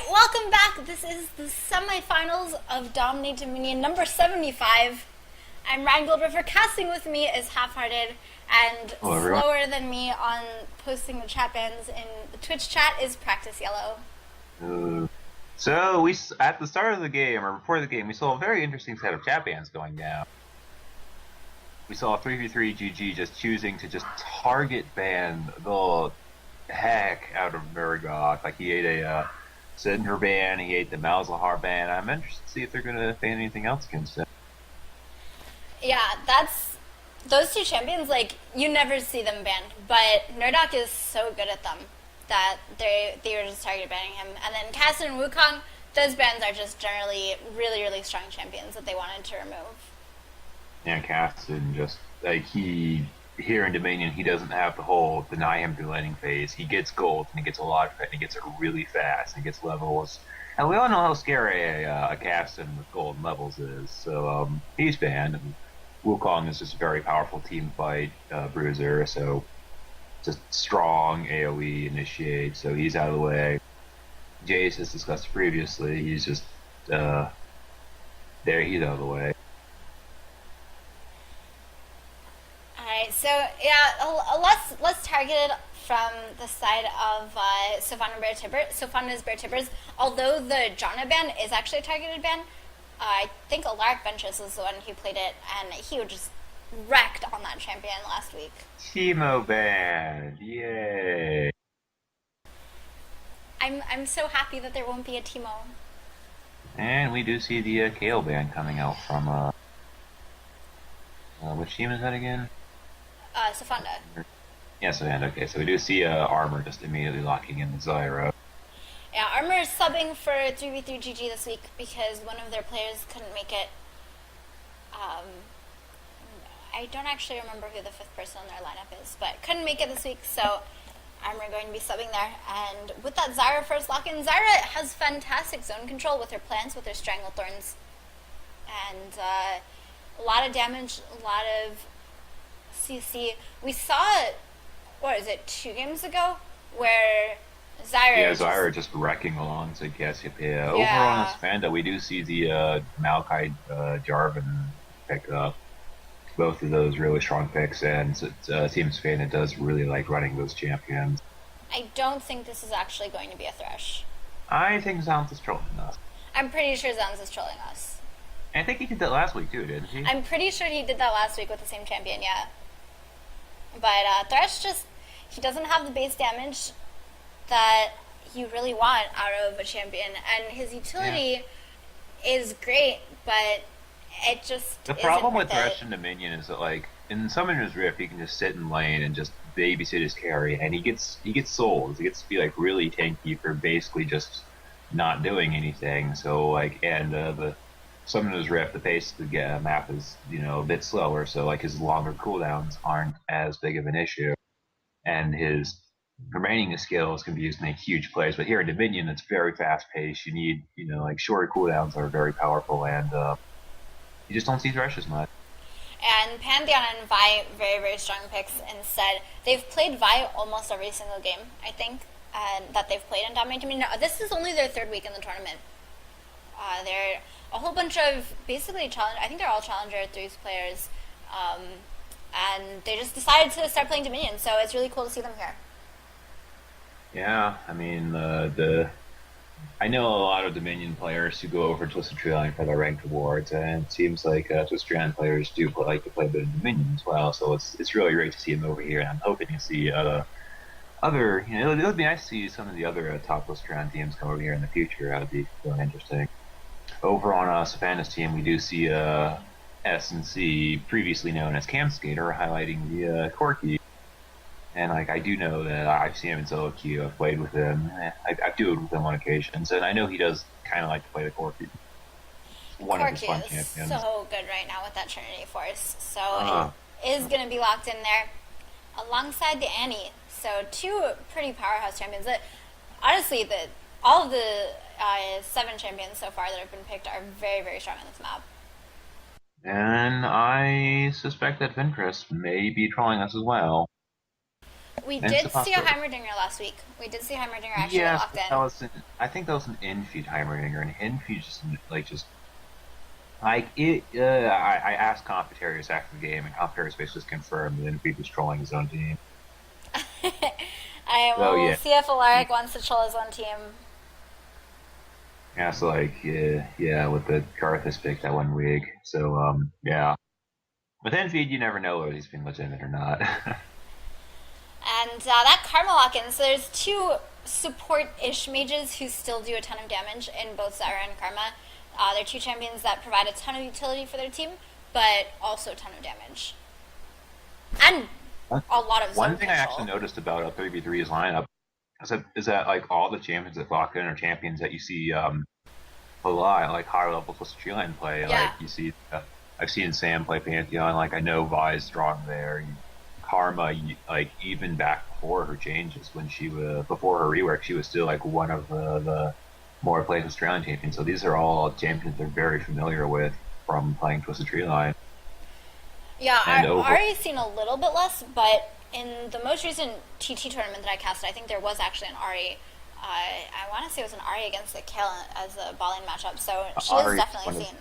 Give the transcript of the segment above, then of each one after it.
welcome back. This is the semifinals of DominateDominion number 75. I'm RheingoldRiver. Casting with me is HaIfhearted, and Hello, everyone. slower than me on posting the chat bans in the Twitch chat is Practice Yellow. So at the start of the game, or before the game, we saw a very interesting set of chat bans going down. We saw a 3v3 GG just choosing to just target ban the heck out of Urgot. Like, he ate a Syndra ban, he ate the Malzahar ban. I'm interested to see if they're going to ban anything else against him. Yeah, those two champions, like, you never see them banned, but Urgot is so good at them that they were just target banning him. And then Kassadin and Wukong, those bans are just generally really, really strong champions that they wanted to remove. Yeah, Kassadin just, like, here in Dominion, he doesn't have the whole deny him through laning phase. He gets gold, and he gets a lot of it, and he gets it really fast, and he gets levels. And we all know how scary a Kassadin with golden levels is, so he's banned. And Wukong is just a very powerful team fight bruiser, so just strong AoE initiate, so he's out of the way. Jayce, as discussed previously, he's just there, he's out of the way. Alright, so yeah, less targeted from the side of Sofanda's Bear Tibbers, although the Janna ban is actually a targeted ban. I think Alaric Ventress was the one who played it, and he was just wrecked on that champion last week. Teemo ban, yay! I'm so happy that there won't be a Teemo. And we do see the Kayle ban coming out from which team is that again? Sofanda. Yeah, Sofanda. Okay, so we do see Armor just immediately locking in the Zyra. Yeah, Armor is subbing for 3v3 GG this week because one of their players couldn't make it. I don't actually remember who the fifth person on their lineup is, but couldn't make it this week, so Armor going to be subbing there. And with that Zyra first lock-in, Zyra has fantastic zone control with her plants, with her Stranglethorns. And a lot of damage, a lot of CC. We saw, what is it, 2 games ago, where Zyra just wrecking along to Cassiopeia. Over on Sofanda, we do see the Maokai+Jarvan pick up. Both of those really strong picks, and Team Sofanda does really like running those champions. I don't think this is actually going to be a Thresh. I think Zalms is trolling us. I'm pretty sure Zalms is trolling us. I think he did that last week too, didn't he? I'm pretty sure he did that last week with the same champion, yeah. But Thresh he doesn't have the base damage that you really want out of a champion, and his utility is great, but it just the problem with Thresh in Dominion is that, like, in Summoner's Rift, he can just sit in lane and just babysit his carry, and he gets souls. He gets to be like really tanky for basically just not doing anything. So like, and the Summoner's Rift, the pace of the map is a bit slower, so like his longer cooldowns aren't as big of an issue, and his remaining skills can be used to make huge plays. But here in Dominion, it's very fast paced. You need like shorter cooldowns are very powerful, and you just don't see Thresh as much. And Pantheon and Vi, very, very strong picks instead. They've played Vi almost every single game, I think, that they've played in DominateDominion. This is only their 3rd week in the tournament. They're a whole bunch of basically I think they're all Challenger 3s players, and they just decided to start playing Dominion, so it's really cool to see them here. Yeah, I mean, I know a lot of Dominion players who go over to Twisted Tree Line for their ranked awards, and it seems like Twisted Tree Line players do like to play a bit of Dominion as well, so it's really great to see them over here, and I'm hoping to see other, it would be nice to see some of the other top Twisted Tree Line teams come over here in the future. That would be really interesting. Over on Sofanda's team, we do see S&C, previously known as Cam Skater, highlighting the Corki. And like, I do know that I've seen him in solo queue. I've played with him. I duoed with him on occasions, and I know he does kind of like to play the Corki. One of his fun champions. So good right now with that Trinity Force. So it is going to be locked in there alongside the Annie. So 2 pretty powerhouse champions. Honestly, all of the 7 champions so far that have been picked are very, very strong on this map. And I suspect that Ventress may be trolling us as well. We And did it's a see a possibility. Heimerdinger last week. We did see Heimerdinger actually get Yeah, locked that in. was I think that was an in-feed Heimerdinger, and in-feed just like it. I asked Competarius after the game, and Competarius basically just confirmed that in-feed was trolling his own team. I So will yeah, see if Alaric wants to troll his own team. yeah. So like yeah, with the Karthus pick that 1 week. So yeah. With in-feed, you never know whether he's being legitimate or not. And that Karma lock-in, so there's two support-ish mages who still do a ton of damage in both Zyra and Karma. They're two champions that provide a ton of utility for their team, but also a ton of damage. And a lot of zone One thing I actually control. noticed about a 3v3's lineup is that like all the champions that lock in are champions that you see a lot, like higher level plus tree line play. Yeah. Like you see, I've seen Sam play Pantheon. Like I know Vi is strong there. Karma, like even back before her changes, when she was before her rework, she was still like one of the more played Australian champions. So these are all champions they're very familiar with from playing Twisted Tree Line. Yeah, And over, Ahri's seen a little bit less, but in the most recent TT tournament that I casted, I think there was actually an Ahri. I want to say it was an Ahri against the Kayle as a balling matchup, so she is Ahri, definitely seen.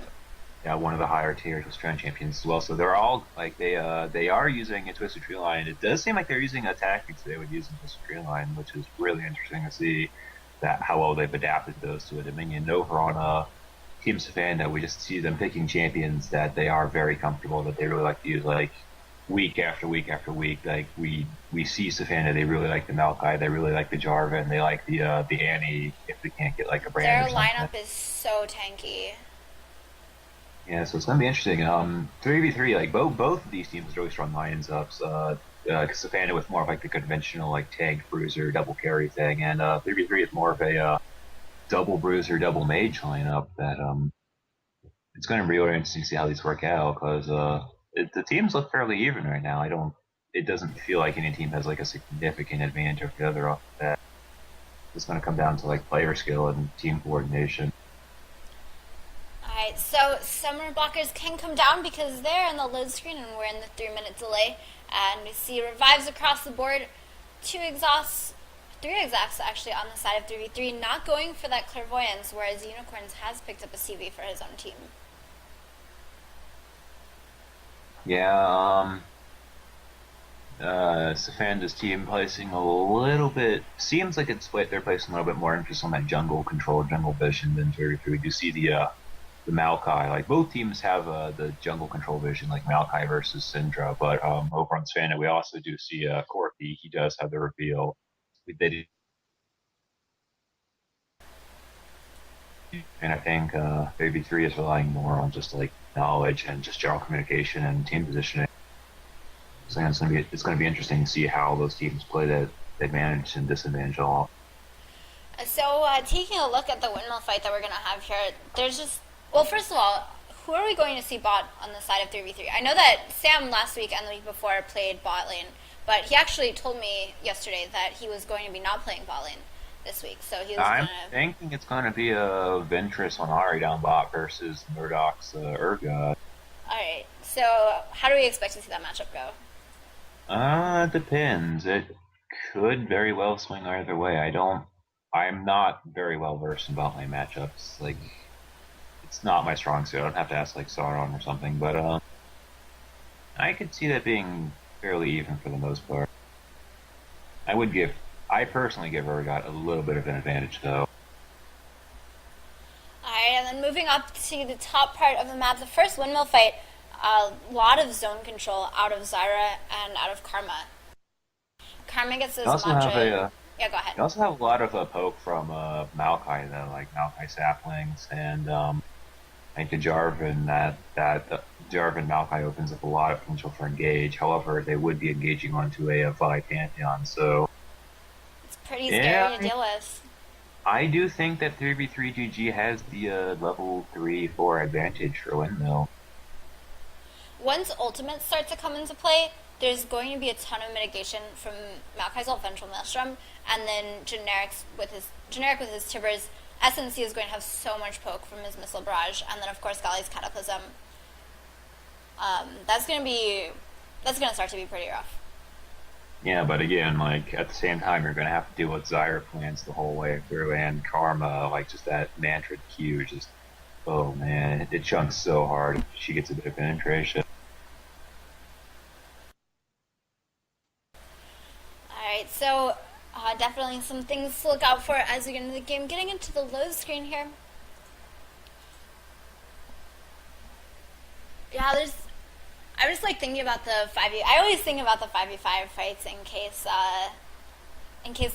one of the higher tier Australian champions as well. So they're all like they are using a Twisted Tree Line. It does seem like they're using a tactics they would use in Twisted Tree Line, which is really interesting to see that how well they've adapted those to a Dominion. Over on Team Sofanda, we just see them picking champions that they are very comfortable, that they really like to use, like week after week after week. Like we see Sofanda, they really like the Maokai, they really like the Jarvan, they like the Annie if they can't get like a brand Their or something. lineup is so tanky. Yeah, so it's gonna be interesting. 3v3, like both of these teams are really strong lineups. Sofanda with more of like the conventional like tank bruiser double carry thing, and 3v3 is more of a double bruiser double mage lineup that it's going to be really interesting to see how these work out because the teams look fairly even right now. I don't. It doesn't feel like any team has like a significant advantage over the other off that. It's going to come down to like player skill and team coordination. Alright, so summoner blockers can come down because they're in the load screen and we're in the 3-minute delay. And we see revives across the board, 2 exhausts, 3 exhausts actually on the side of 3v3, not going for that clairvoyance, whereas Unicorns has picked up a CV for his own team. Yeah. Sofanda's team placing a little bit seems like it's split. They're placing a little bit more emphasis on that jungle control, jungle vision than 3v3. We do see the Maokai. Like both teams have the jungle control vision, like Maokai versus Syndra. But over on Svanna, we also do see Corki. He does have the reveal. They do, and I think 3v3 is relying more on just like knowledge and just general communication and team positioning. So it's gonna be interesting to see how those teams play that advantage and disadvantage all. So, taking a look at the windmill fight that we're going to have here, there's just... Well, first of all, who are we going to see bot on the side of 3v3? I know that Sam last week and the week before played bot lane, but he actually told me yesterday that he was going to be not playing bot lane this week, so he was going I'm to... thinking it's going to be a Ventress on Ahri down bot versus Murdoch's Urgot. Alright, so how do we expect to see that matchup go? It depends. It could very well swing either way. I'm not very well versed in bot lane matchups. Like, it's not my strong suit. I don't have to ask like Sauron or something, but I could see that being fairly even for the most part. I personally give Urgot a little bit of an advantage though. Alright, and then moving up to the top part of the map, the first windmill fight, a lot of zone control out of Zyra and out of Karma. Karma gets this You also mantra... have a Yeah, go ahead. you also have a lot of poke from Maokai though, like Maokai saplings and I think the Jarvan that Jarvan Maokai opens up a lot of potential for engage. However, they would be engaging onto a Vi+Pantheon, so It's pretty scary to deal with. I do think that 3v3 GG has the level 3-4 advantage for Windmill. Once ultimates start to come into play, there's going to be a ton of mitigation from Maokai's ult Ventral Maelstrom, and then generic with his Tibbers. SNC is going to have so much poke from his Missile Barrage, and then of course Galley's Cataclysm. That's going to start to be pretty rough. Yeah, but again, like at the same time, you're gonna have to deal with Zyra plans the whole way through, and Karma, like just that mantra Q, just oh man, it chunks so hard if she gets a bit of penetration. Alright, so definitely some things to look out for as we get into the game. Getting into the low screen here. Yeah, I'm just like thinking about the 5v. I always think about the 5v5 fights in case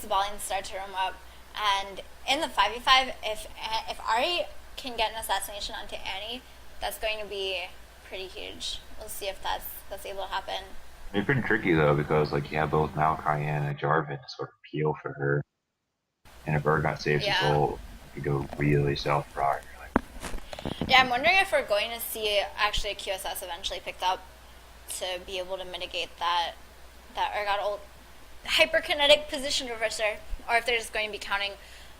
the ballings start to roam up. And in the 5v5, if Ahri can get an assassination onto Annie, that's going to be pretty huge. We'll see if that's able to happen. It's pretty tricky though because like you have both Maokai+Jarvan to sort of peel for her, and if Urgot saves his ult, it could go really south for Ahri. Yeah, I'm wondering if we're going to see actually a QSS eventually picked up to be able to mitigate that Urgot ult hyperkinetic position reverser, or if they're just going to be counting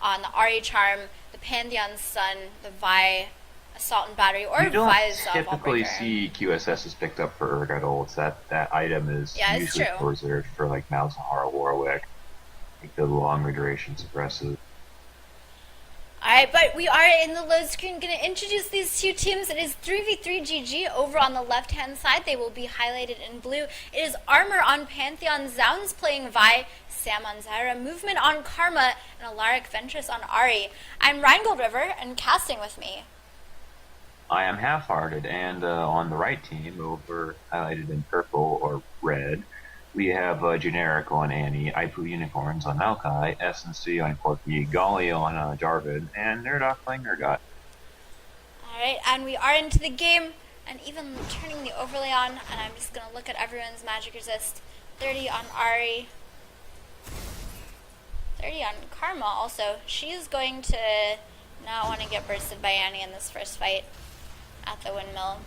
on the Ahri charm, the Pantheon stun, the Vi assault and battery, or Vi's typically see QSSs picked up for Urgot ults. That item is usually reserved for like Malzahar or Warwick, like the longer duration suppressive. Alright, but we are in the load screen going to introduce these two teams. It is 3v3 GG over on the left-hand side. They will be highlighted in blue. It is Armor on Pantheon, Zounds playing Vi, Sam on Zyra, Movement on Karma, and Alaric Ventress on Ahri. I'm RheingoldRiver, and casting with me. I am HaIfhearted, and on the right team, over highlighted in purple or red, we have Generic on Annie, Ipu Unicorns on Maokai, S&C on Corki, Golly on Jarvan, and Nerdok playing Urgot. Alright, and we are into the game, and even turning the overlay on, and I'm just going to look at everyone's magic resist. 30 on Ahri, 30 on Karma also. She's going to not want to get bursted by Annie in this first fight at the windmill.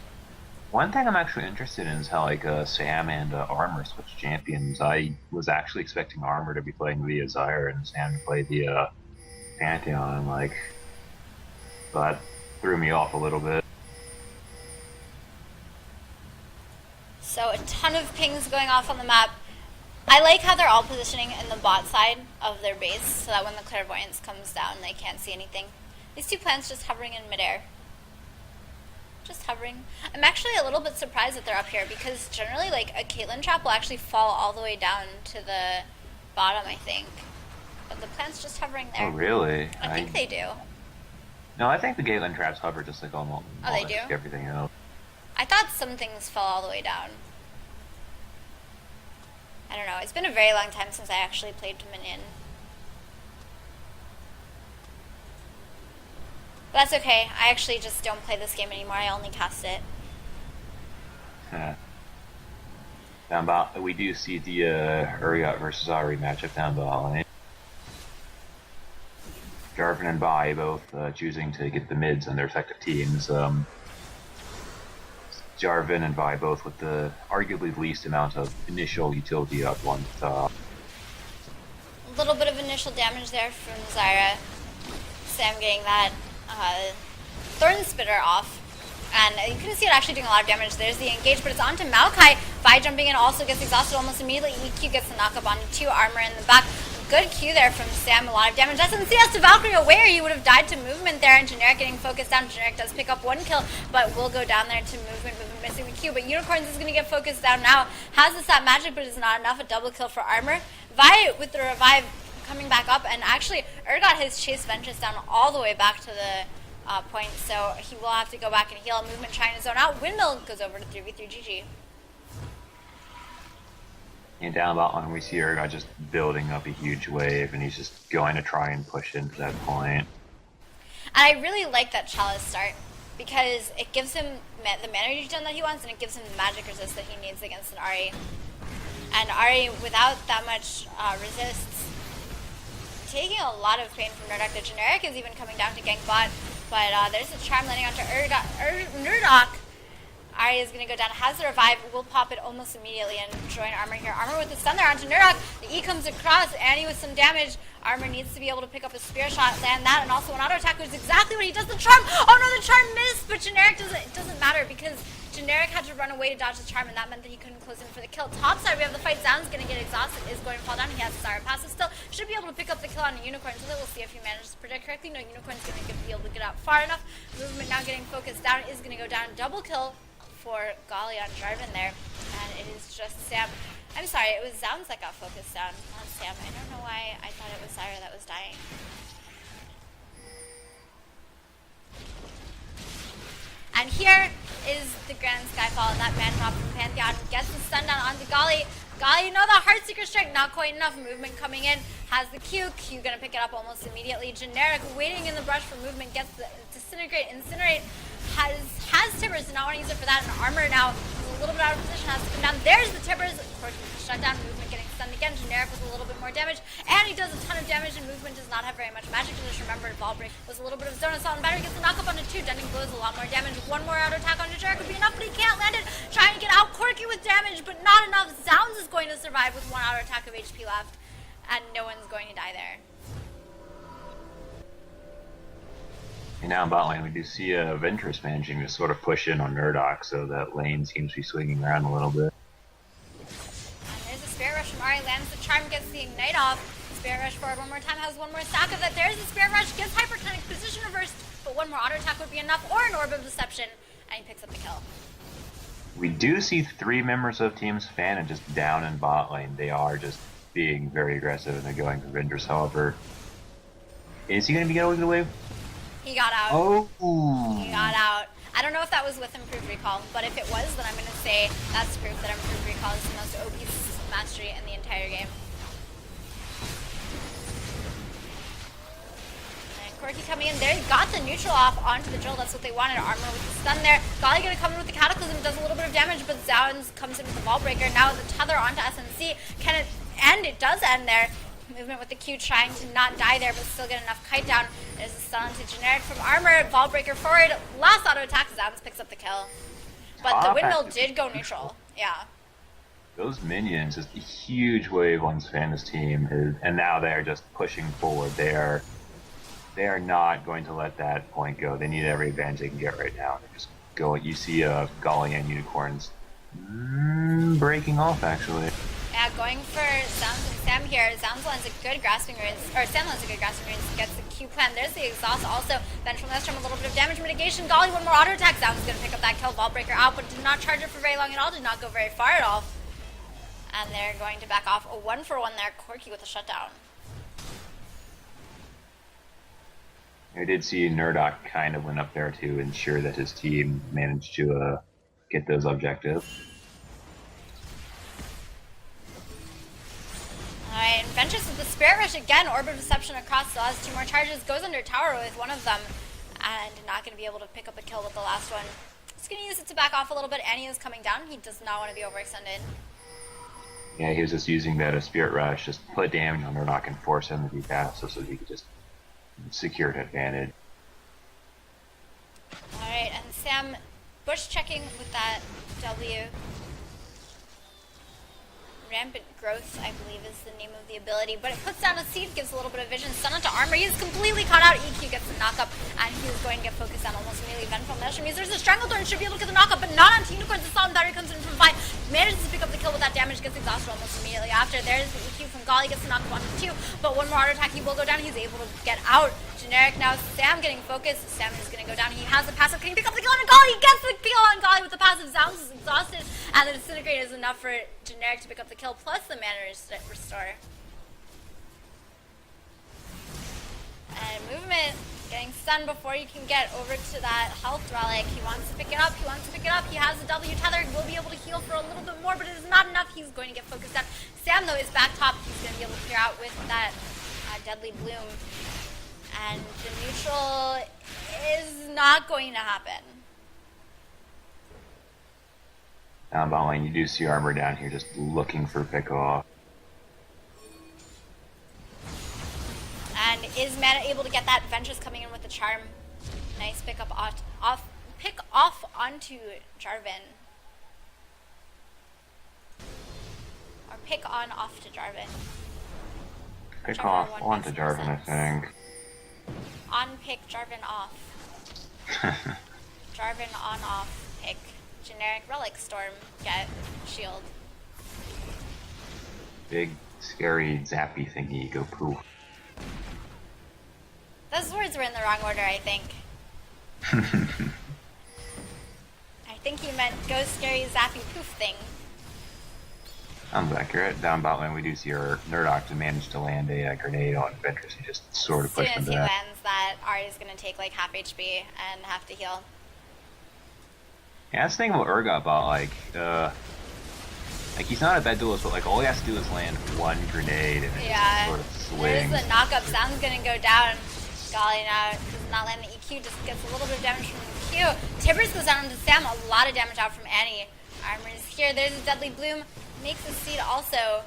One thing I'm actually interested in is how like Sam and Armor switch champions. I was actually expecting Armor to be playing via Zyra and Sam to play the Pantheon, like that threw me off a little bit. So a ton of pings going off on the map. I like how they're all positioning in the bot side of their base so that when the clairvoyance comes down they can't see anything. These two plants just hovering in midair. Just hovering. I'm actually a little bit surprised that they're up here because generally like a Caitlyn trap will actually fall all the way down to the bottom, I think. But the plant's just hovering there. Oh really? I think they do. No, I think the Caitlyn traps hover just like almost they do? everything else. I thought some things fell all the way down. I don't know. It's been a very long time since I actually played Dominion. But that's okay. I actually just don't play this game anymore. I only cast it. Down bot, we do see the Urgot versus Ahri matchup down bot. Jarvan and Vi both choosing to get the mids on their respective teams. Jarvan and Vi both with the arguably least amount of initial utility up one top. A little bit of initial damage there from Zyra. Sam getting that Thorn Spitter off. And you can see it actually doing a lot of damage. There's the engage, but it's onto Maokai. Vi jumping in also gets exhausted almost immediately. EQ gets the knock up onto 2 Armor in the back. Good Q there from Sam, a lot of damage. S&C has to Valkyrie aware. He would have died to movement there, and Generic getting focused down. Generic does pick up 1 kill, but will go down there to movement missing the Q. But Unicorns is going to get focused down now. Has the stat magic, but it's not enough. A double kill for Armor. Vi with the revive coming back up, and actually Urgot has chased Ventress down all the way back to the point, so he will have to go back and heal. Movement trying to zone out. Windmill goes over to 3v3 GG. And down bot one, we see Urgot just building up a huge wave, and he's just going to try and push into that point. And I really like that Chalice start, because it gives him the mana regen that he wants, and it gives him the magic resist that he needs against an Ahri. And Ahri, without that much resists, taking a lot of pain from Nerdok. The Generic is even coming down to gank bot, but there's a charm landing onto Nerdok. Ahri is going to go down, has the revive, will pop it almost immediately and join Armor here. Armor with the stun there onto Nerdok. The E comes across, Annie with some damage. Armor needs to be able to pick up a spear shot, land that, and also an auto attack, which is exactly what he does. The charm, oh no, the charm missed, but Generic doesn't matter because Generic had to run away to dodge the charm, and that meant that he couldn't close in for the kill. Top side, we have the fight. Zound's going to get exhausted, is going to fall down. He has Zyra passive still. Should be able to pick up the kill on a Unicorn, so we'll see if he manages to predict correctly. No, Unicorn's going to be able to get out far enough. Movement now getting focused down, is going to go down. Double kill for Golly on Jarvan there, and it is just Sam. I'm sorry, it was Zounds that got focused down, not Sam. I don't know why I thought it was Zyra that was dying. And here is the Grand Skyfall, and that man drop from Pantheon gets the stun down onto Golly. Golly, no, the Heartseeker strike, not quite enough. Movement coming in, has the Q. Q gonna pick it up almost immediately. Generic waiting in the brush for movement, gets the Disintegrate, Incinerate. Has Tibbers, did not want to use it for that. And Armor now is a little bit out of position, has to come down. There's the Tibbers. Corki shut down, movement getting stunned again. Generic with a little bit more damage, and he does a ton of damage, and movement does not have very much magic. Just remember, Ball Break was a little bit of zone assault, and Battery gets the knock up onto 2. Denning blows a lot more damage. One more auto attack on Generic would be enough, but he can't land it. Trying to get out Corki with damage, but not enough. Zounds is going to survive with 1 auto attack of HP left, and no one's going to die there. And now in bot lane, we do see Ventress managing to sort of push in on Murdoch, so that lane seems to be swinging around a little bit. And there's a Spirit Rush from Ahri, lands the charm, gets the Ignite off. Spirit Rush forward one more time, has one more stack of that. There's the Spirit Rush, gets Hyperkinetic, position reversed, but one more auto attack would be enough, or an Orb of Deception, and he picks up the kill. We do see 3 members of Team Sofanda just down in bot lane. They are just being very aggressive, and they're going for Ventress. However, is he going to be getting away? He got out. Oh! He got out. I don't know if that was with Improved Recall, but if it was, then I'm going to say that's proof that Improved Recall is the most OP mastery in the entire game. And Corki coming in there, got the neutral off onto the drill. That's what they wanted. Armor with the stun there. Golly going to come in with the Cataclysm, does a little bit of damage, but Zounds comes in with the Ball Breaker. Now the tether onto SNC. Can it end? It does end there. Movement with the Q, trying to not die there, but still get enough kite down. There's a stun to Generic from Armor. Ball Breaker forward. Last auto attack, Zounds picks up the kill. But the windmill did go neutral. Yeah. Those minions, just a huge wave on Sofanda's team, and now they're just pushing forward. They are not going to let that point go. They need every advantage they can get right now. They're just going. You see Golly and Unicorns breaking off, actually. Yeah, going for Zounds and Sam here. Zounds lands a good grasping runes, or Sam lands a good grasping runes, gets the Q plan. There's the exhaust also. Vengeful Nest from a little bit of damage mitigation. Golly, one more auto attack. Zounds is going to pick up that kill. Ball Breaker out, but did not charge it for very long at all. Did not go very far at all. And they're going to back off. A 1-for-1 there. Corki with a shutdown. I did see Murdoch kind of went up there to ensure that his team managed to get those objectives. Alright, and Ventress with the Spirit Rush again. Orb of Deception across, still has 2 more charges. Goes under tower with one of them. And not going to be able to pick up a kill with the last one. He's going to use it to back off a little bit. Annie is coming down. He does not want to be overextended. Yeah, he was just using that as Spirit Rush, just put damage on Murdoch and force him to be passive so he could just secure an advantage. Alright, and Sam bush checking with that W. Rampant Growth, I believe, is the name of the ability, but it puts down a seed, gives a little bit of vision, stun onto Armor. He is completely caught out. EQ gets the knockup, and he is going to get focused on almost immediately. Vengeful Nest from users. The Stranglethorn should be able to get the knockup, but not onto Unicorns. The Solid Battery comes in from 5, manages to pick up the kill with that damage, gets exhausted almost immediately after. There's the EQ from Golly, gets the knockup onto 2, but one more auto attack, he will go down. He's able to get out. Generic now, Sam getting focused. Sam is going to go down. He has the passive. Can he pick up the kill on Golly? He gets the kill on Golly with the passive. Zounds is exhausted, and the Disintegrate is enough for Generic to pick up the kill, plus the mana restore. And movement, getting stunned before you can get over to that health relic. He wants to pick it up. He wants to pick it up. He has the W tether. He will be able to heal for a little bit more, but it is not enough. He's going to get focused down. Sam, though, is back top. He's going to be able to clear out with that Deadly Bloom. And the neutral is not going to happen. Down bot lane, you do see Armor down here just looking for pick off. And is Mana able to get that? Ventress coming in with the charm. Nice pick up pick off onto Jarvan. Or pick on off to Jarvan. Pick off onto Jarvan, I think. On pick, Jarvan off. Jarvan on off, pick, generic Relic Storm get shield. Big, scary, zappy thingy go poof. Those words were in the wrong order, I think. I think he meant go scary, zappy, poof thing. Sounds accurate. Down bot lane, we do see our Nerdok to manage to land a grenade on Ventress. He just sort of pushed him As to soon as he that. lands that, Ahri's going to take like half HP and have to heal. Yeah, that's the thing about Urgot about like he's not a bad duelist, but like all he has to do is land one grenade and it just sort of swings. There's the knockup. Sound's going to go down. Golly now does not land the EQ, just gets a little bit of damage from the EQ. Tibbers goes down to Sam, a lot of damage out from Annie. Armor is here. There's a Deadly Bloom. Makes a seed also.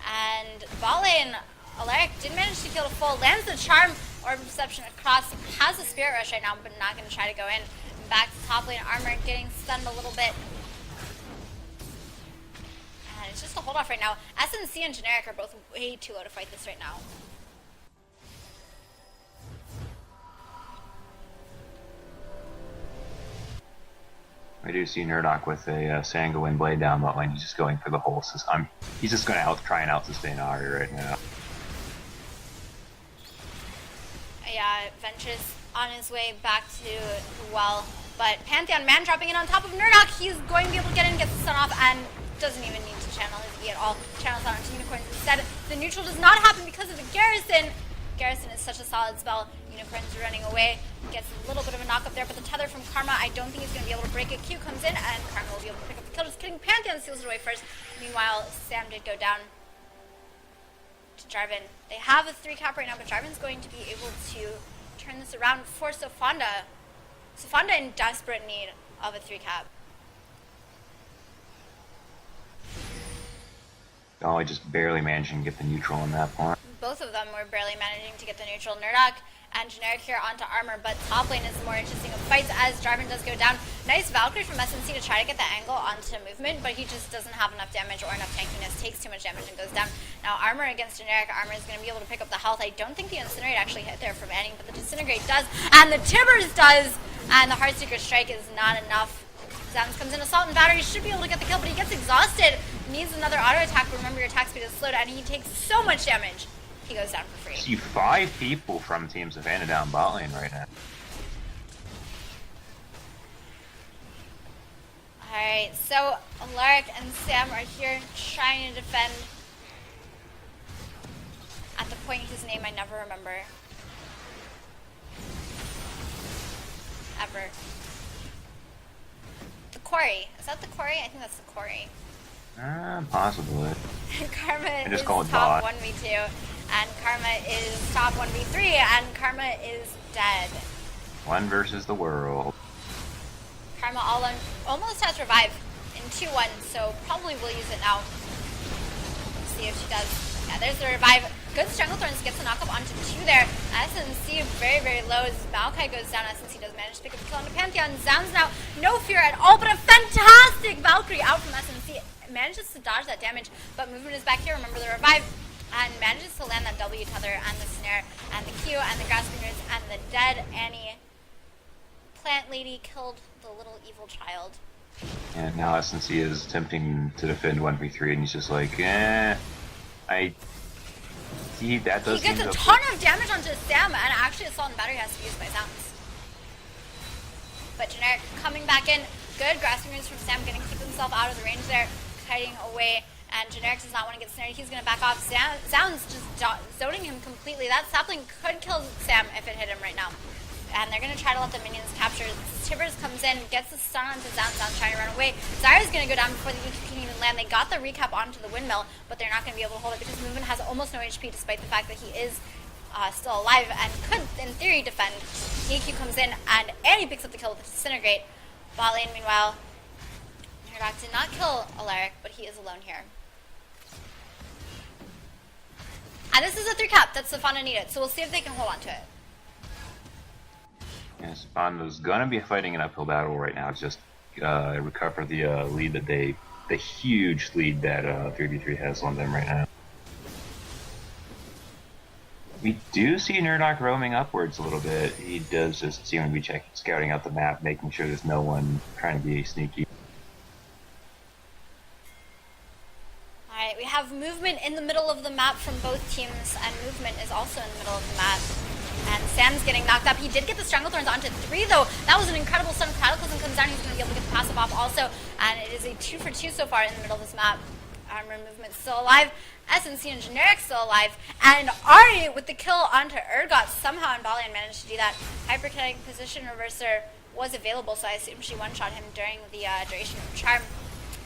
And bot lane, Alaric did manage to kill the full. Lands the Charm or Perception across. Has a Spirit Rush right now, but not going to try to go in. Back to top lane. Armor getting stunned a little bit. And it's just a hold off right now. SNC and Generic are both way too low to fight this right now. I do see Nerdok with a Sanguine Blade down bot lane. He's just going for the whole system. He's just going to try and out-sustain Ahri right now. Yeah, Ventress on his way back to the well. But Pantheon, man dropping in on top of Nerdok. He's going to be able to get in, gets the stun off, and doesn't even need to channel his E at all. Channels on to Unicorns instead. The neutral does not happen because of the Garrison. Garrison is such a solid spell. Unicorns running away. Gets a little bit of a knock up there, but the tether from Karma, I don't think he's going to be able to break it. Q comes in, and Karma will be able to pick up the kill. Just kidding. Pantheon seals it away first. Meanwhile, Sam did go down to Jarvan. They have a 3-cap right now, but Jarvan's going to be able to turn this around for Sofanda. Sofanda in desperate need of a 3-cap. Golly just barely managing to get the neutral in that point. Both of them were barely managing to get the neutral. Nerdok and Generic here onto armor, but top lane is more interesting of fights as Jarvan does go down. Nice Valkyrie from SNC to try to get the angle onto movement, but he just doesn't have enough damage or enough tankiness, takes too much damage and goes down. Now armor against Generic, armor is going to be able to pick up the health. I don't think the Incinerate actually hit there from Annie, but the Disintegrate does, and the Tibbers does, and the Heartseeker Strike is not enough. Zams comes in, Assault and Battery, should be able to get the kill, but he gets exhausted, needs another auto attack, but remember your attack speed is slowed, and he takes so much damage. He goes down for free. See 5 people from Team Sofanda down bot lane right now. Alright, so Alaric and Sam are here trying to defend at the point whose name I never remember. Ever. The Quarry. Is that the Quarry? I think that's the Quarry. Possibly. Karma just is call it top bot. 1v2, and Karma is top 1v3, and Karma is dead. 1 versus the world. Karma almost has revive in 2-1, so probably will use it now. Let's see if she does. Yeah, there's the revive. Good Stranglethorns gets a knockup onto 2 there. SNC very, very low as Maokai goes down. SNC does manage to pick up the kill on the Pantheon. Zounds now, no fear at all, but a fantastic Valkyrie out from SNC. Manages to dodge that damage, but movement is back here. Remember the revive, and manages to land that W tether and the snare and the Q and the grasping roots and the dead Annie. Plant lady killed the little evil child. And now SNC is attempting to defend 1v3, and he's just like, I see that does. He gets a ton of damage onto Sam, and actually Assault and Battery has to be used by Sounds. But Generic coming back in. Good grasping roots from Sam, getting keep himself out of the range there, kiting away, and Generic does not want to get snared. He's going to back off. Sounds just zoning him completely. That sapling could kill Sam if it hit him right now. And they're going to try to let the minions capture. Tibbers comes in, gets the stun onto Zounds, trying to run away. Zyra's going to go down before the EQ can even land. They got the recap onto the windmill, but they're not going to be able to hold it because Movement has almost no HP despite the fact that he is still alive and could, in theory, defend. EQ comes in, and Annie picks up the kill with the Disintegrate. Bot lane, meanwhile, Nerdok did not kill Alaric, but he is alone here. And this is a 3-cap that Sofanda needed, so we'll see if they can hold on to it. Yeah, Sofanda's gonna be fighting an uphill battle right now. It's just recover the lead that the huge lead that 3v3 has on them right now. We do see Nerdok roaming upwards a little bit. He does just seem to be scouting out the map, making sure there's no one trying to be sneaky. Alright, we have movement in the middle of the map from both teams, and movement is also in the middle of the map. And Sam's getting knocked up. He did get the Stranglethorns onto 3 though. That was an incredible stun. Cataclysm comes down, he's going to be able to get the passive off also. And it is a 2 for 2 so far in the middle of this map. Armor Movement still alive. SNC and Generic still alive. And Ahri with the kill onto Urgot. Somehow Balian managed to do that. Hyperkinetic Position Reverser was available, so I assume she one-shot him during the duration of Charm.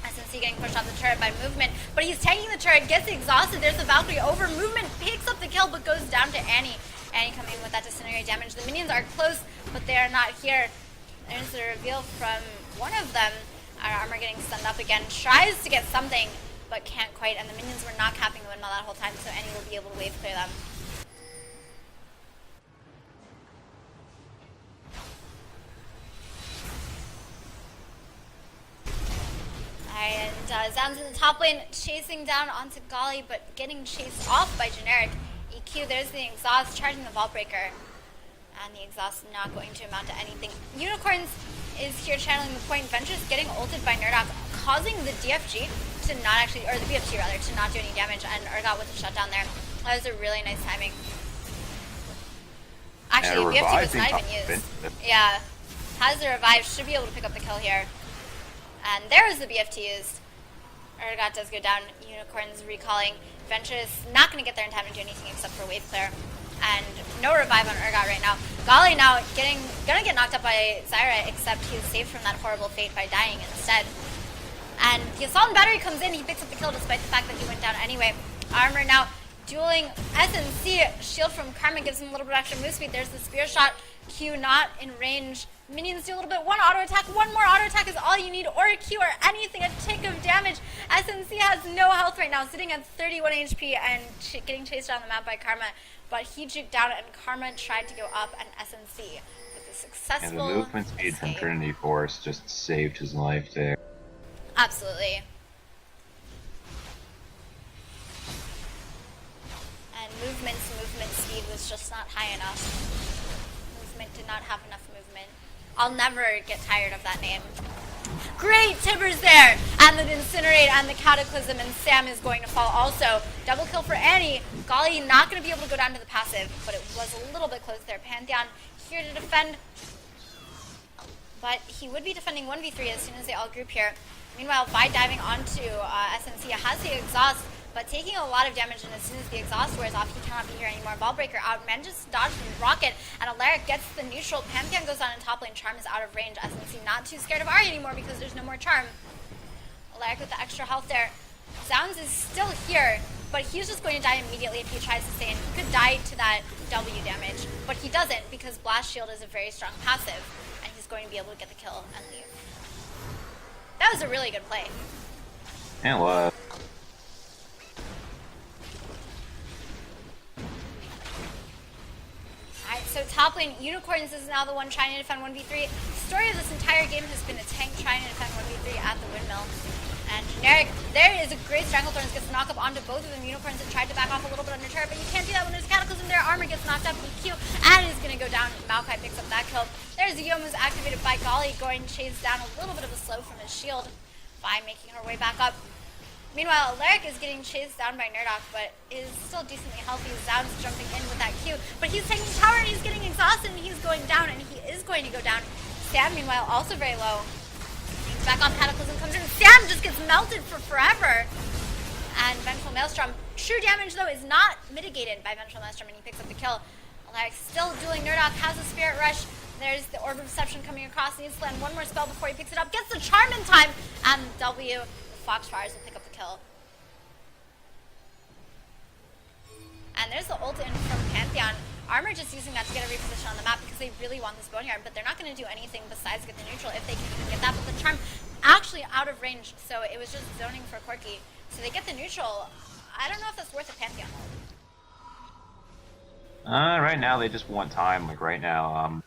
SNC getting pushed off the turret by movement, but he's taking the turret, gets exhausted. There's the Valkyrie over. Movement picks up the kill, but goes down to Annie. Annie coming in with that disintegrate damage. The minions are close, but they are not here. There's the reveal from one of them. Our Armor getting stunned up again. Tries to get something, but can't quite. And the minions were not capping the windmill that whole time, so Annie will be able to wave clear them. And Zoun's in the top lane, chasing down onto Golly, but getting chased off by Generic. EQ, there's the exhaust, charging the Vault Breaker. And the exhaust not going to amount to anything. Unicorns is here channeling the point. Ventress getting ulted by Nerdok, causing the DFG to not actually, or the BFT rather, to not do any damage. And Urgot with the shutdown there. That was a really nice timing. Actually, BFT was not even used. Yeah. Has the revive, should be able to pick up the kill here. And there is the BFT used. Urgot does go down. Unicorns recalling. Ventress not going to get there in time to do anything except for wave clear. And no revive on Urgot right now. Golly now gonna get knocked up by Zyra, except he's saved from that horrible fate by dying instead. And the Assault and Battery comes in. He picks up the kill despite the fact that he went down anyway. Armor now dueling SNC. Shield from Karma gives him a little bit extra move speed. There's the Spear Shot. Q not in range. Minions do a little bit. One auto attack. One more auto attack is all you need. Or a Q or anything. A tick of damage. SNC has no health right now. Sitting at 31 HP and getting chased down the map by Karma. But he juked down and Karma tried to go up and SNC with a successful And the movement speed from Trinity Force just saved his life there. Absolutely. And movement speed was just not high enough. Did not have enough movement. I'll never get tired of that name. Great Tibbers there! And the Incinerate and the Cataclysm, and Sam is going to fall also. Double kill for Annie. Golly not going to be able to go down to the passive, but it was a little bit close there. Pantheon here to defend. But he would be defending 1v3 as soon as they all group here. Meanwhile, Vi diving onto SNC has the exhaust, but taking a lot of damage, and as soon as the exhaust wears off, he cannot be here anymore. Ball Breaker out, manages to dodge from Rocket, and Alaric gets the neutral. Pantheon goes on in top lane, Charm is out of range. SNC not too scared of Ahri anymore because there's no more Charm. Alaric with the extra health there. Zounds is still here, but he's just going to die immediately if he tries to stay in. He could die to that W damage, but he doesn't because Blast Shield is a very strong passive, and he's going to be able to get the kill and leave. That was a really good play. It was. Alright, so top lane, Unicorns is now the one trying to defend 1v3. The story of this entire game has been a tank trying to defend 1v3 at the windmill. And Generic, there is a great Stranglethorns, gets knocked up onto both of them. Unicorns have tried to back off a little bit under turret, but you can't do that when there's Cataclysm there. Armor gets knocked up, EQ, and is going to go down. Maokai picks up that kill. There's Yomu's activated by Golly, going to chase down a little bit of a slow from his shield. Vi making her way back up. Meanwhile, Alaric is getting chased down by Nerdok, but is still decently healthy. Zoun's jumping in with that Q, but he's taking tower and he's getting exhausted and he's going down, and he is going to go down. Sam, meanwhile, also very low. He's back on Cataclysm, comes in. Sam just gets melted for forever. And Vengeful Maelstrom. True damage, though, is not mitigated by Vengeful Maelstrom, and he picks up the kill. Alaric still dueling Nerdok, has a Spirit Rush. There's the Orb of Deception coming across. Needs to land one more spell before he picks it up. Gets the Charm in time, and W. Foxfires will pick up the kill. And there's the ult in from Pantheon. Armor just using that to get a reposition on the map because they really want this Boneyard, but they're not going to do anything besides get the neutral if they can even get that. But the Charm actually out of range, so it was just zoning for Corki. So they get the neutral. I don't know if that's worth a Pantheon. Right now they just want time. Like right now,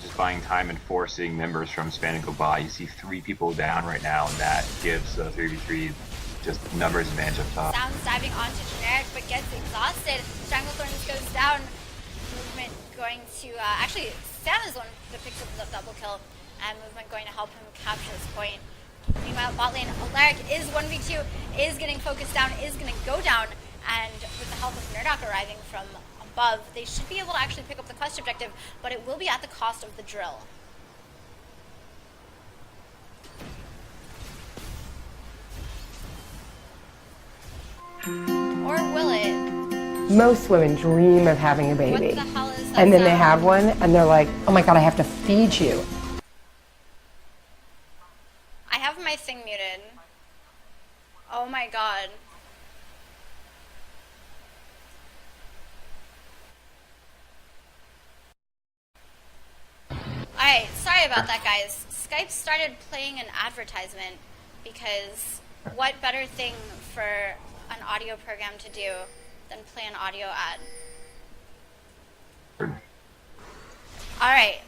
just buying time and forcing members from Span and go by. You see 3 people down right now, and that gives 3v3 just numbers advantage up top. Sounds diving onto Generic, but gets exhausted. Stranglethorns goes down. Movement going to, actually, Sam is the one that picks up the double kill, and Movement going to help him capture this point. Meanwhile, bot lane, Alaric is 1v2, is getting focused down, is going to go down, and with the help of Nerdok arriving from above, they should be able to actually pick up the quest objective, but it will be at the cost of the drill. Or will it? Most women dream of having a baby. What the hell is that And then they sound? have one and they're like, oh my God, I have to feed you. I have my thing muted. Oh my god. Alright, sorry about that, guys. Skype started playing an advertisement because what better thing for an audio program to do than play an audio ad? Alright,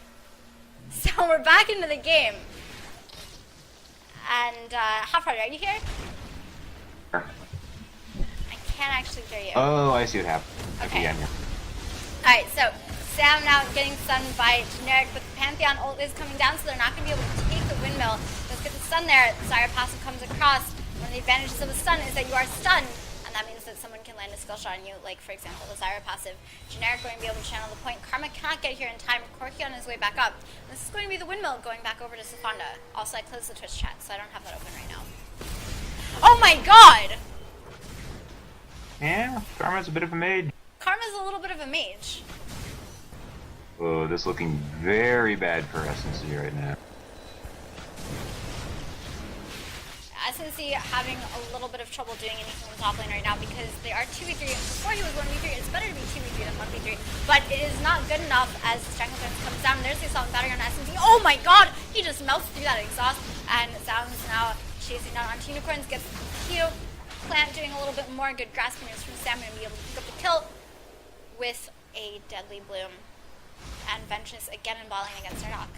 so we're back into the game. And, HaIfhearted, are you here? I can't actually hear you. Oh, I see what happened. Okay. Yeah, yeah. Alright, so Sam now getting stunned by Generic, but the Pantheon ult is coming down, so they're not going to be able to take the windmill. Let's get the stun there. Zyra passive comes across. One of the advantages of a stun is that you are stunned, and that means that someone can land a skill shot on you, like, for example, the Zyra passive. Generic going to be able to channel the point. Karma cannot get here in time. Corki on his way back up. This is going to be the windmill going back over to Sofanda. Also, I closed the Twitch chat, so I don't have that open right now. Oh my god! Yeah, Karma's a bit of a maid. Karma's a little bit of a mage. Oh, this is looking very bad for SNC right now. SNC having a little bit of trouble doing anything in the top lane right now because they are 2v3. Before he was 1v3, it's better to be 2v3 than 1v3. But it is not good enough as Stranglethorns comes down. There's the assault battery on SNC. Oh my god! He just melts through that exhaust. And Sounds now chasing down onto Unicorns. Gets the Q. Plant doing a little bit more. Good grasping moves from Sam and be able to pick up the kill with a deadly bloom. And Ventress again in bot lane against Urgot.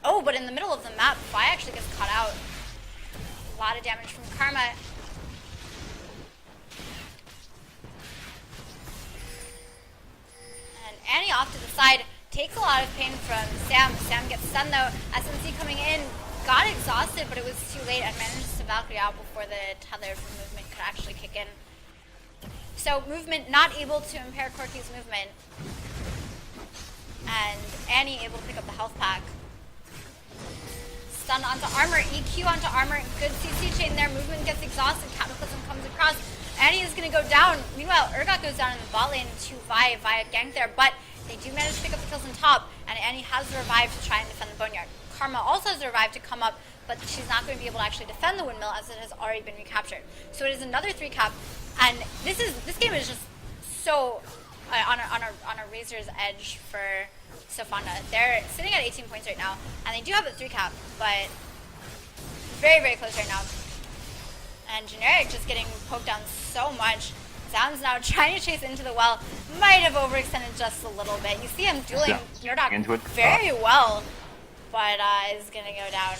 Oh, but in the middle of the map, Vi actually gets caught out. A lot of damage from Karma. And Annie off to the side takes a lot of pain from Sam. Sam gets stunned though. SNC coming in, got exhausted, but it was too late and manages to Valkyrie out before the tether from Movement could actually kick in. So Movement not able to impair Corki's movement. And Annie able to pick up the health pack. Stun onto armor, EQ onto armor, good CC chain there. Movement gets exhausted, Cataclysm comes across. Annie is going to go down. Meanwhile, Urgot goes down in the bot lane to Vi via gank there, but they do manage to pick up the kills on top, and Annie has the revive to try and defend the Boneyard. Karma also has the revive to come up, but she's not going to be able to actually defend the windmill as it has already been recaptured. So it is another 3 cap, and this game is just so on a razor's edge for Sofanda. They're sitting at 18 points right now, and they do have a 3 cap, but very, very close right now. And Generic just getting poked down so much. Sounds now trying to chase into the well. Might have overextended just a little bit. You see him dueling Urgot very well, but is going to go down.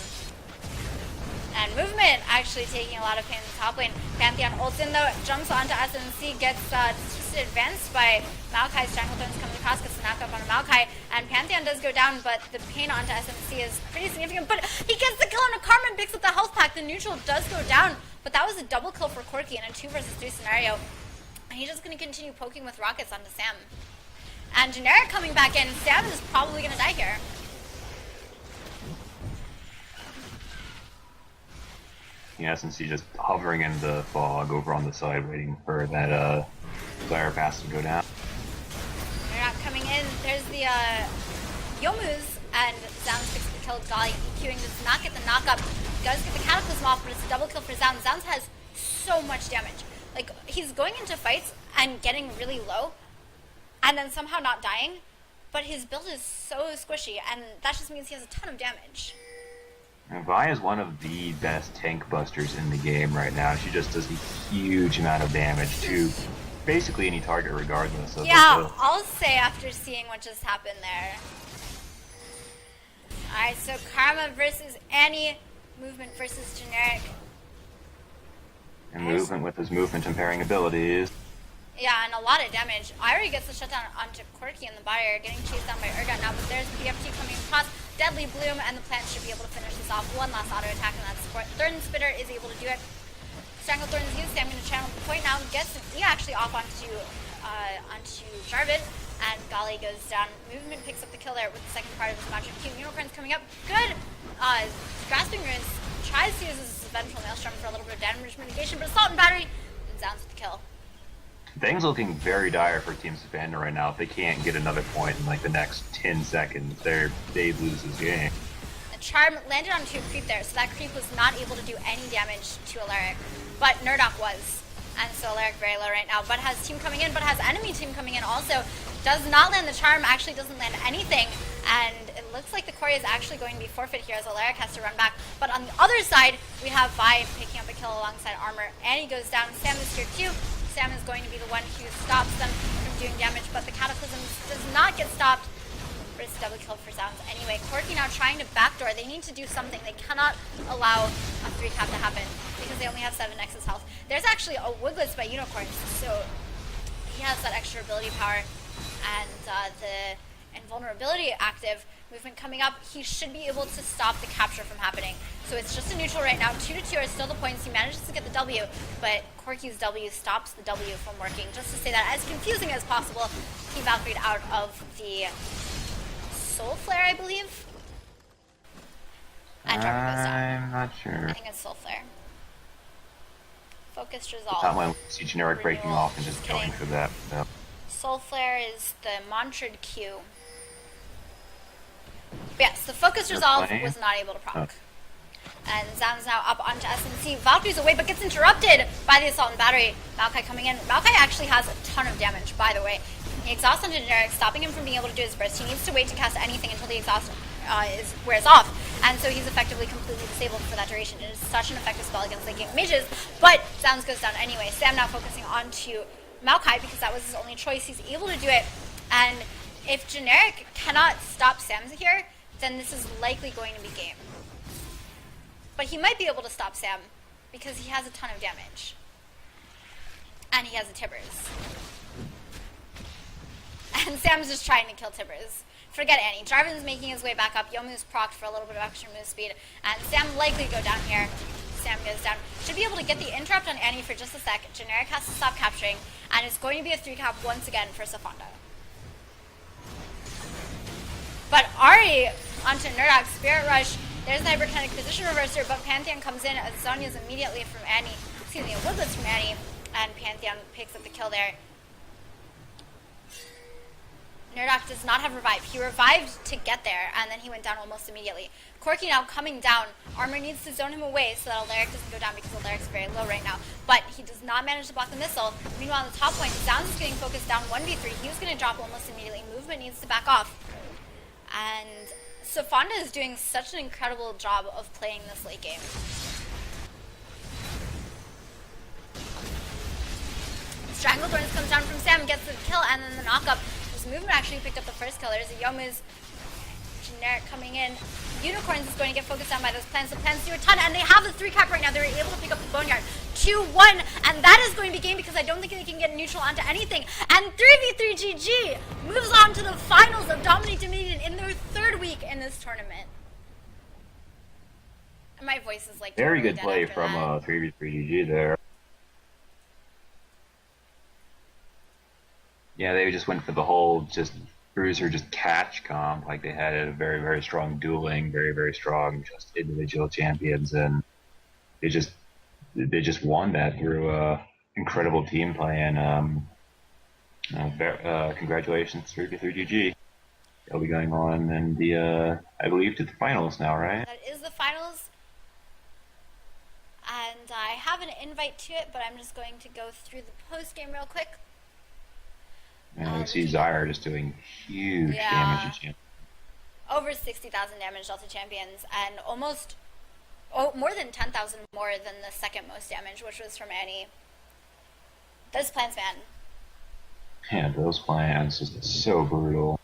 And Movement actually taking a lot of pain in the top lane. Pantheon ults in though, jumps onto SNC, gets just advanced by Maokai. Stranglethorns comes across, gets a knock-up on Maokai, and Pantheon does go down, but the pain onto SNC is pretty significant. But he gets the kill on a Karma and picks up the health pack. The neutral does go down, but that was a double kill for Corki in a 2 versus 3 scenario. And he's just going to continue poking with rockets onto Sam. And Generic coming back in. Sam is probably going to die here. Yeah, SNC just hovering in the fog over on the side, waiting for that Zyra pass to go down. They're not coming in. There's the Yomu's, and Zounds picks the kill. Golly EQing does not get the knockup. Does get the Cataclysm off, but it's a double kill for Zounds. Zounds has so much damage. Like, he's going into fights and getting really low, and then somehow not dying, but his build is so squishy, and that just means he has a ton of damage. And Vi is one of the best tank busters in the game right now. She just does a huge amount of damage to basically any target regardless of I'll say after seeing what just happened there. Alright, so Karma versus Annie, Movement versus Generic. And movement with his movement and pairing abilities. Yeah, and a lot of damage. Ahri gets the shutdown onto Corki in the buyer, getting chased down by Urgot now, but there's the BFT coming across. Deadly Bloom, and the plant should be able to finish this off. One last auto attack, and that's support. Thorn Spitter is able to do it. Stranglethorn is used. I'm going to channel the point now. Gets the actually off onto Jarvan, and Kayle goes down. Movement picks up the kill there with the second part of his magic Q. Unicorn's coming up. Good. Grasping Runes tries to use his Vengeful Maelstrom for a little bit of damage mitigation, but Assault and Battery, and Zounds with the kill. Things looking very dire for Team Sofanda right now. If they can't get another point in like the next 10 seconds, they lose this game. The charm landed onto a creep there, so that creep was not able to do any damage to Alaric, but Nerdok was. And so Alaric very low right now, but has team coming in, but has enemy team coming in also. Does not land the charm, actually doesn't land anything, and it looks like the Corey is actually going to be forfeit here as Alaric has to run back. But on the other side, we have Vi picking up a kill alongside Armor. Annie goes down, Sam is here too. Sam is going to be the one who stops them from doing damage, but the Cataclysm does not get stopped. But it's a double kill for Sounds anyway. Corki now trying to backdoor. They need to do something. They cannot allow a 3-cap to happen because they only have 7 Nexus health. There's actually a Wooglets by Unicorns, so he has that extra ability power. And the invulnerability active movement coming up, he should be able to stop the capture from happening. So it's just a neutral right now. 2-2 are still the points. He manages to get the W, but Corki's W stops the W from working. Just to say that, as confusing as possible, he Valkyrie'd out of the Soul Flare, I believe. And Jarvan goes down. I'm not sure. I think it's Soul Flare. Focused Resolve. Not when we see generic breaking Renewal. off and just going for that. No. Soul Flare is the mantraed Q. But yes, the Focus Resolve was not able to proc. And Zam's now up onto SNC. Valkyrie's away, but gets interrupted by the Assault and Battery. Maokai coming in. Maokai actually has a ton of damage, by the way. He exhausts onto generic, stopping him from being able to do his burst. He needs to wait to cast anything until the exhaust wears off. And so he's effectively completely disabled for that duration. It is such an effective spell against late game mages. But Zams goes down anyway. Sam now focusing onto Maokai because that was his only choice. He's able to do it. And if generic cannot stop Sam here, then this is likely going to be game. But he might be able to stop Sam because he has a ton of damage. And he has a Tibbers. And Sam's just trying to kill Tibbers. Forget Annie. Jarvan's making his way back up. Yomu's procced for a little bit of extra move speed. And Sam likely to go down here. Sam goes down. Should be able to get the interrupt on Annie for just a sec. Generic has to stop capturing. And it's going to be a 3-cap once again for Sofanda. But Ahri onto Nerdok. Spirit Rush. There's the Hyperkinetic Position Reverser, but Pantheon comes in as Zhonya's immediately from Annie. Excuse me, Wooglets from Annie. And Pantheon picks up the kill there. Nerdok does not have revive. He revived to get there, and then he went down almost immediately. Corki now coming down. Armor needs to zone him away so that Alaric doesn't go down because Alaric's very low right now. But he does not manage to block the missile. Meanwhile, on the top point, Zounds is getting focused down 1v3. He was going to drop almost immediately. Movement needs to back off. And Sofanda is doing such an incredible job of playing this late game. Stranglethorns comes down from Sam, gets the kill, and then the knock-up. His movement actually picked up the first kill. There's a Yomu's generic coming in. Unicorns is going to get focused on by those plants. The plants do a ton, and they have the 3-cap right now. They were able to pick up the Boneyard. 2-1, and that is going to be game because I don't think they can get neutral onto anything. And 3v3 GG moves on to the finals of DominateDominion in their 3rd week in this tournament. And my voice is like very totally good play from 3v3 GG there. Yeah, they just went for the whole just bruiser, just catch comp. Like they had a very, very strong dueling, very, very strong just individual champions, and they just won that through incredible team play. And congratulations, 3v3 GG. They'll be going on in the I believe to the finals now, right? That is the finals. And I have an invite to it, but I'm just going to go through the post game real quick. And we see Zyra just doing huge damage to champions. Over 60,000 damage dealt to champions, and almost more than 10,000 more than the second most damage, which was from Annie. Those plants, man. Yeah, those plants is so brutal.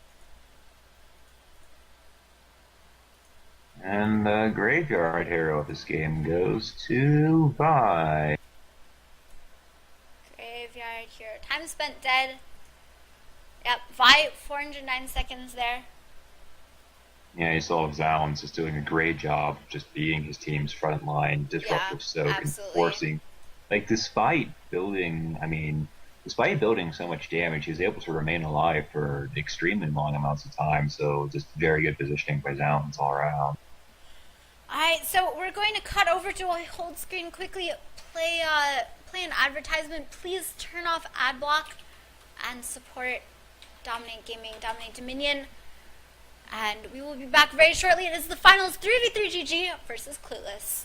And the graveyard hero of this game goes to Vi. time spent dead. Yep, Vi, 409 seconds there. Yeah, you saw Zalms just doing a great job just being his team's front line, disruptive soak, and forcing, like, despite building so much damage, he was able to remain alive for extremely long amounts of time, so just very good positioning by Zalms all around. Alright, so we're going to cut over to a hold screen quickly, play an advertisement. Please turn off ad block and support Dominate Gaming, DominateDominion. And we will be back very shortly. It is the finals 3v3 GG versus Clueless.